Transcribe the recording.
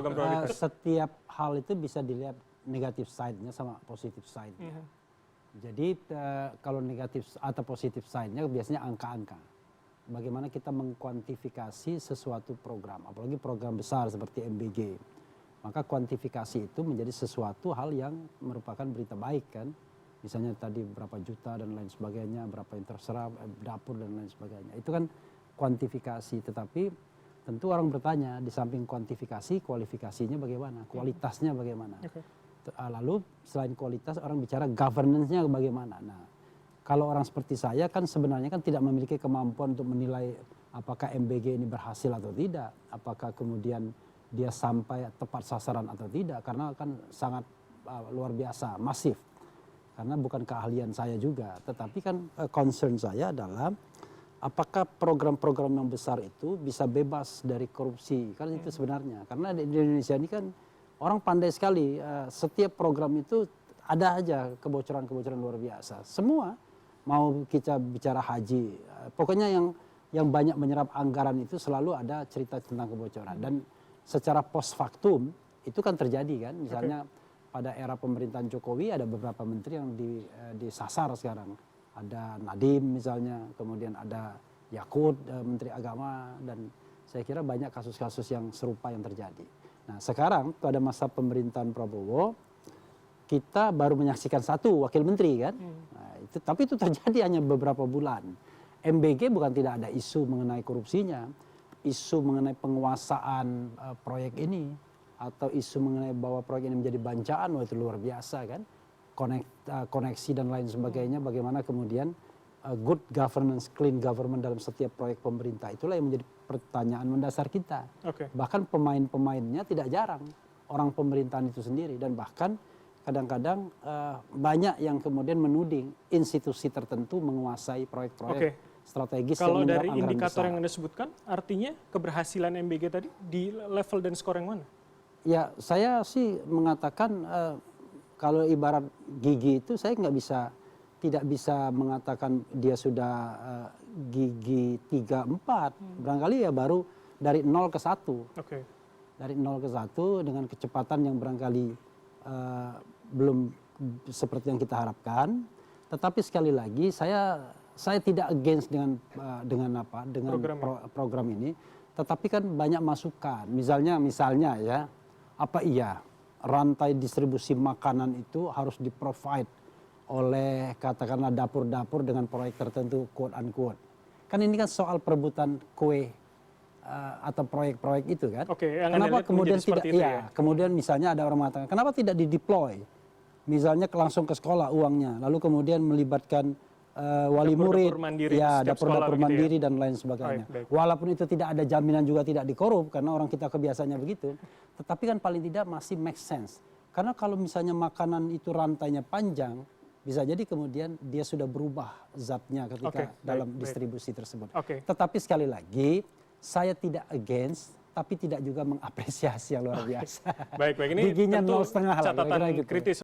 program prioritas? Setiap hal itu bisa dilihat negatif side-nya sama positif side-nya. Jadi kalau negatif atau positif side-nya biasanya angka-angka. Bagaimana kita mengkuantifikasi sesuatu program, apalagi program besar seperti MBG. Maka kuantifikasi itu menjadi sesuatu hal yang merupakan berita baik kan. Misalnya tadi berapa juta dan lain sebagainya, berapa yang terserap, dapur dan lain sebagainya. Itu kan kuantifikasi, tetapi tentu orang bertanya di samping kuantifikasi, kualifikasinya bagaimana, kualitasnya bagaimana. Lalu selain kualitas orang bicara governance-nya bagaimana. Nah, kalau orang seperti saya kan sebenarnya kan tidak memiliki kemampuan untuk menilai apakah MBG ini berhasil atau tidak, apakah kemudian dia sampai tepat sasaran atau tidak, karena kan sangat luar biasa, masif. Karena bukan keahlian saya juga, tetapi kan concern saya adalah apakah program-program yang besar itu bisa bebas dari korupsi, kan itu sebenarnya. Karena di Indonesia ini kan orang pandai sekali, setiap program itu ada aja kebocoran-kebocoran luar biasa. Semua, mau kita bicara haji, pokoknya yang banyak menyerap anggaran itu selalu ada cerita tentang kebocoran. Dan secara post factum itu kan terjadi kan, misalnya pada era pemerintahan Jokowi ada beberapa menteri yang disasar sekarang. Ada Nadiem misalnya, kemudian ada Yakut, Menteri Agama, dan saya kira banyak kasus-kasus yang serupa yang terjadi. Nah sekarang pada masa pemerintahan Prabowo, kita baru menyaksikan satu wakil menteri kan. Nah, tapi itu terjadi hanya beberapa bulan. MBG bukan tidak ada isu mengenai korupsinya, isu mengenai penguasaan proyek ini, atau isu mengenai bahwa proyek ini menjadi bancaan, wah itu luar biasa kan. Koneksi dan lain sebagainya, bagaimana kemudian good governance, clean government dalam setiap proyek pemerintah. Itulah yang menjadi pertanyaan mendasar kita. Bahkan pemain-pemainnya tidak jarang orang pemerintahan itu sendiri, dan bahkan kadang-kadang banyak yang kemudian menuding institusi tertentu menguasai proyek-proyek strategis. Kalau dari indikator yang Anda sebutkan, artinya keberhasilan MBG tadi di level dan skor yang mana? Ya, saya sih mengatakan kalau ibarat gigi itu saya tidak bisa mengatakan dia sudah gigi 3, 4. Barangkali ya baru dari 0 ke 1. Dari 0 ke 1 dengan kecepatan yang barangkali belum seperti yang kita harapkan, tetapi sekali lagi saya tidak against dengan program ini, tetapi kan banyak masukan. Misalnya ya, apa iya rantai distribusi makanan itu harus di-provide oleh katakanlah dapur-dapur dengan proyek tertentu, quote unquote. Kan ini kan soal perebutan kue atau proyek-proyek itu kan. Kenapa kemudian tidak kemudian misalnya ada orang mengatakan kenapa tidak dideploy, misalnya langsung ke sekolah uangnya, lalu kemudian melibatkan wali murid, dapur-dapur mandiri dan lain sebagainya. Walaupun itu tidak ada jaminan juga tidak dikorup karena orang kita kebiasaannya begitu, tetapi kan paling tidak masih make sense. Karena kalau misalnya makanan itu rantainya panjang, bisa jadi kemudian dia sudah berubah zatnya ketika dalam distribusi tersebut. Tetapi sekali lagi saya tidak against, tapi tidak juga mengapresiasi yang luar biasa. Baik, ini giginya tentu 0,5 catatan kritis.